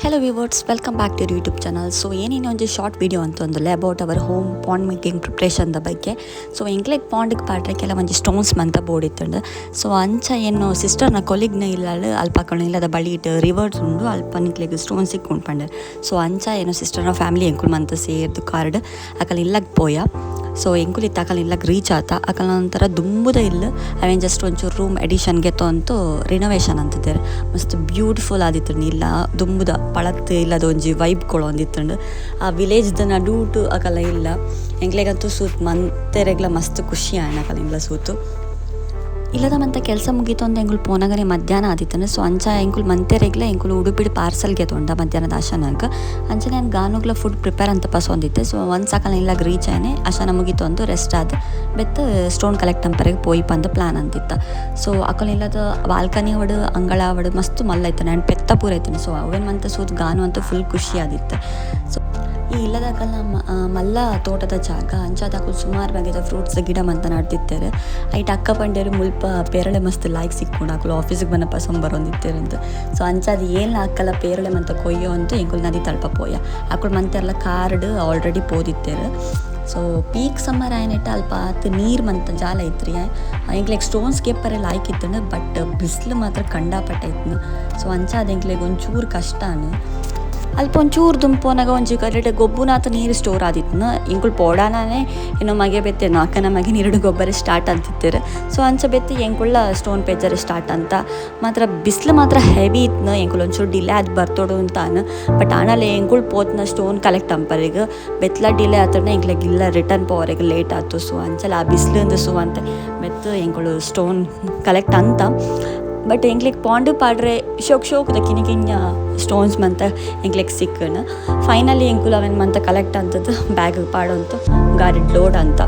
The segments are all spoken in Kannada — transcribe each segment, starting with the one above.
Hello viewers, welcome back to your YouTube channel. So ಏನೇನೋ ಒಂದು ಶಾರ್ಟ್ ವಿಡಿಯೋ ಅಂತಂದಲ್ಲ about our home pond making ಪ್ರಿಪ್ರೇಷನ್ದ ಬಗ್ಗೆ. ಸೊ ಎಂಕ್ಲೆಗ್ ಪಾಂಡ್ಗೆ ಪಾಡ್ರೆ ಕೆಲವೊಂದು ಸ್ಟೋನ್ಸ್ ಮಂತ ಬೋಡಿತ್ತಂಡು. ಸೊ ಅಂಚ ಏನು ಸಿಸ್ಟರ್ನ ಕೊಲಿಗ್ನ ಇಲ್ಲ ಅಲ್ಪಾಕೊಂಡು ಇಲ್ಲದ ಬಳಿ ಇಟ್ಟು ರಿವರ್ಸ್ ಉಂಡು ಅಲ್ಪ ನಿಕ್ಲೆಗ್ ಸ್ಟೋನ್ಸ್ ಇಕ್ಕೊಂಡು ಪಂಡೆ. ಸೊ ಅಂಚ ಏನು ಸಿಸ್ಟರ್ನ ಫ್ಯಾಮಿಲಿ ಎಂಕುಲ್ ಮಂತ ಸೇರ್ದು ಕಾರ್ಡ್ ಅಕಲ್ ಇಲ್ಲಕ್ಕೆ ಪೋಯ. ಸೊ ಎಂಕುಲ್ ಇತ್ತು ಅಕಲ್ ಇಲ್ಲಕ್ಕೆ ರೀಚ್ ಆತ ಅಕಲ್ ನಂತರ ದುಂಬುದ ಇಲ್ಲ ಅವೇನು ಜಸ್ಟ್ ಒಂಚೂರು ರೂಮ್ ಎಡಿಷನ್ಗೆ ತೊಂತು ರಿನೋವೇಷನ್ ಅಂತಿದ್ದಾರೆ. ಮಸ್ತ್ ಬ್ಯೂಟಿಫುಲ್ ಆದಿತ್ತು ಇಲ್ಲ ದುಂಬುದ ಪಳತ್ ಇಲ್ಲದ ಒಂಜಿ ವೈಬ್ ಕೊಳೊಂದಿತ್ತಂಡು ಆ ವಿಲೇಜ್ದ ನಡೂಟು ಅಕಲ ಇಲ್ಲ ಎಂಕ್ಲೆಗಂತೂ ಸೂತ್ ಮಂತೆರೆಗ್ಲ ಮಸ್ತ್ ಖುಷಿ ಆಯ್ನ ಅಕಲ ಇಲ್ಲ ಸೂತು ಇಲ್ಲದ ಮಂತ ಕೆಲಸ ಮುಗೀತು ಅಂತ ಎಂಕುಲ್ ಪೋನಾಗನೆ ಮಧ್ಯಾಹ್ನ ಆದಿತ್ತಂಡು. ಸೊ ಅಂಚ ಎಂಕುಲ್ ಮಂತೆರೆಗ್ಲ ಎಂಕುಲ್ ಉಡುಪಿಡಿ ಪಾರ್ಸಲ್ಗೆ ತೊಂಡ ಮಧ್ಯಾಹ್ನದ ಆಶನಕ್ಕೆ ಅಂಚನೆ ನಾನು ಗಾನುಗ್ಲ ಫುಡ್ ಪ್ರಿಪೇರ್ ಅಂತ ಪಸೊಂದಿತ್ತೆ. ಸೊ ಒಂದು ಸಕಲ ಇಲ್ಲಾಗ ರೀಚ್ ಆಯ್ನೆ ಆಶನ ಮುಗೀತು ಅಂದು ರೆಸ್ಟ್ ಆದ ಬೆತ್ತ ಸ್ಟೋನ್ ಕಲೆಕ್ಟ್ ಅಂಪರೆಗೆ ಪೋಯಿ ಬಂದು ಪ್ಲ್ಯಾನ್ ಅಂತಿತ್ತ. ಸೊ ಅಕಲ್ ಇಲ್ಲದ ಬಾಲ್ಕನಿ ಅವಡು ಅಂಗಳ ಅವಡು ಮಸ್ತ್ ಮಲ್ಲ ಇತ್ತು ನಾನು ಪೆತ್ತ ಪೂರ ಇತ್ತು. ಸೊ ಅವೇನು ಮಂತ ಸೂತ್ ಗಾನು ಅಂತೂ ಫುಲ್ ಖುಷಿ ಆದಿತ್ತು. ಸೊ ಈ ಇಲ್ಲದಾಕಲ್ಲ ಮಲ್ಲ ತೋಟದ ಜಾಗ ಅಂಚಾದಾಕಲು ಸುಮಾರು ಬಗೆದ ಫ್ರೂಟ್ಸ್ ಗಿಡ ಮಂತ ನಡ್ದಿದ್ದಾರೆ. ಐಟ್ ಅಕ್ಕ ಪಂಡೇರು ಮುಲ್ಪ ಪೇರಳೆ ಮಸ್ತ್ ಲಾಯ್ಕ್ ಸಿಕ್ಕೊಂಡು ಹಾಕಲು ಆಫೀಸಿಗೆ ಬನ್ನ ಪಸಂಬರೊಂದಿತ್ತೇರು ಅಂತ. ಸೊ ಅಂಚಾದ ಏನು ಹಾಕಲ್ಲ ಪೇರಳೆ ಮಂತ ಕೊಯ್ಯೋ ಅಂತ ಎಂಕುಲ್ ನದಿ ತಳ್ಪ ಪೋಯ ಹಾಕಳು ಮಂತೆಲ್ಲ ಕಾರ್ಡ್ ಆಲ್ರೆಡಿ ಪೋದಿತ್ತೇರು. ಸೊ ಪೀಕ್ ಸಮ್ಮರ್ ಆಯ್ನೆಟ್ಟು ಅಲ್ಪ ಆತು ನೀರು ಮಂತ ಜಾಲ ಐತ್ರಿ ಎಂಕ್ಲೆಗ್ ಸ್ಟೋನ್ಸ್ ಕೇಪರೆ ಲಾಯ್ಕ್ ಇತ್ತು ಬಟ್ ಬಿಸಿಲು ಮಾತ್ರ ಕಂಡಾಪಟ್ಟೆ ಇತ್ತು. ಸೊ ಅಂಚಾದ ಎಂಕ್ಲೆಗ್ ಒಂಚೂರು ಕಷ್ಟನು ಅಲ್ಪ ಒಂಚೂರು ದುಂಪೋನಾಗ ಒಂಜಿ ಕರೆಕ್ಟ್ ಗೊಬ್ಬುನಾತ ನೀರು ಸ್ಟೋರ್ ಆದಿತ್ತು ಇಂಕುಲ್ ಪೋಡಾನೇ ಏನೋ ಮಗೆ ಬೆತ್ತೆ ನಾಲ್ಕನ ಮಗೆ ನೀರು ಗೊಬ್ಬರ ಸ್ಟಾರ್ಟ್ ಅಂತಿತ್ತೇರು. ಸೊ ಅಂಚ ಬೆತ್ತಿ ಎಂಕುಳ್ಳ ಸ್ಟೋನ್ ಪೇಜರ್ ಸ್ಟಾರ್ಟ್ ಅಂತ ಮಾತ್ರ ಬಿಸಿಲು ಮಾತ್ರ ಹೆವಿ ಇತ್ತು ಎಂಕುಲ್ ಒಂಚೂರು ಡಿಲೇ ಅದು ಬರ್ತೋಡು ಅಂತಾನು. ಬಟ್ ಆನಲ್ಲೇ ಎಂಕುಳ್ ಪೋತ್ನ ಸ್ಟೋನ್ ಕಲೆಕ್ಟ್ ಅಂಪರಿಗೆ ಬೆತ್ತಲ ಡಿಲೇ ಆತನ ಎಂಕ್ಲೆಗ್ ಇಲ್ಲ ರಿಟರ್ನ್ ಪೋವರೆಗೆ ಲೇಟ್ ಆಯ್ತು. ಸೊ ಅಂಚಲ್ಲ ಆ ಬಿಸಿಲು ಅಂದು ಸೊ ಅಂತ ಬೆತ್ತು ಎಂಕುಳು ಸ್ಟೋನ್ ಕಲೆಕ್ಟ್ ಅಂತ ಬಟ್ ಎಂಕ್ಲೆಗ್ ಪಾಂಡು ಪಾಡ್ರೆ ಶೋಕ್ದ ಕಿನಿಗಿಂಜ ಸ್ಟೋನ್ಸ್ ಮಂತ ಎಂಕ್ಲೆಗ್ ಸಿಕ್ಕನು. ಫೈನಲಿ ಎಂಕುಲ್ ಅವೇನು ಮಂತ ಕಲೆಕ್ಟ್ ಅಂತದ್ದು ಬ್ಯಾಗ್ ಪಾಡೋಂತ ಗಾಡಿ ಲೋಡ್ ಅಂತ.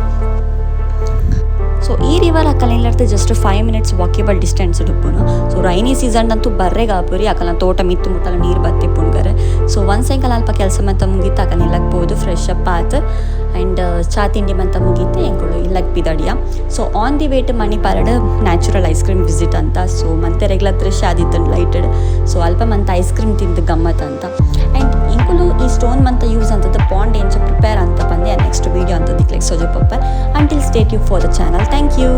ಸೊ ಈ ರಿವರ್ ಅಕಲ್ ಇಲ್ಲರ್ದು ಜಸ್ಟ್ 5 minutes ವಾಕೇಬಲ್ ಡಿಸ್ಟೆನ್ಸ್ ಡುಪ್ಪುನು. ಸೊ ರೈನಿ ಸೀಸನ್ ಅಂತೂ ಬರ್ರೆಗೆ ಆಪುರಿ ಅಕಲ್ನ ತೋಟ ಮಿತ್ತು ಮುಟ್ಟಲ ನೀರು ಬತ್ತಿ ಪುಣ್ಗರೆ. ಸೊ ಒಂದು ಸಾಯಂಕಾಲ ಅಲ್ಪ ಕೆಲಸ ಮಂತ ಮುಗೀತು ಅಕಲ್ ಇಲ್ಲಕ್ಕೆ ಬೋದು ಫ್ರೆಶ್ ಅಪ್ ಆತು ಆ್ಯಂಡ್ ಚಾ ತಿಂಡಿ ಮಂತ ಮುಗೀತು ಎಂಕುಳು ಇಲ್ಲಕ್ಕೆ ಬಿದಡಿಯ. So on the way to ಮಣಿಪಾಲಡ್ ನ್ಯಾಚುರಲ್ ಐಸ್ ಕ್ರೀಮ್ ವಿಸಿಟ್ ಅಂತ. ಸೊ ಮಂತೆ ರೆಗ್ಯುಲರ್ ದೃಶ್ಯ ಆದಿತ್ತು ಲೈಟೆಡ್. ಸೊ ಅಲ್ಪ ಮಂತ ಐಸ್ ಕ್ರೀಮ್ ತಿಂದು ಗಮ್ಮತ್ ಅಂತ ಆ್ಯಂಡ್ ಇಂಕುಲು ಈ ಸ್ಟೋನ್ ಮಂತ ಯೂಸ್ ಅಂತದ್ದು ಪಾಂಡ್ ಏನ್ಚ ಪ್ರಿಪೇರ್ ಅಂತ ಬಂದೆ ನೆಕ್ಸ್ಟ್ ವೀಡಿಯೋ ಅಂತ ದಿಕ್ಲೆಗ್ ಸೋಜು ಪಪ್ಪರ್. Until stay tuned for the channel. Thank you.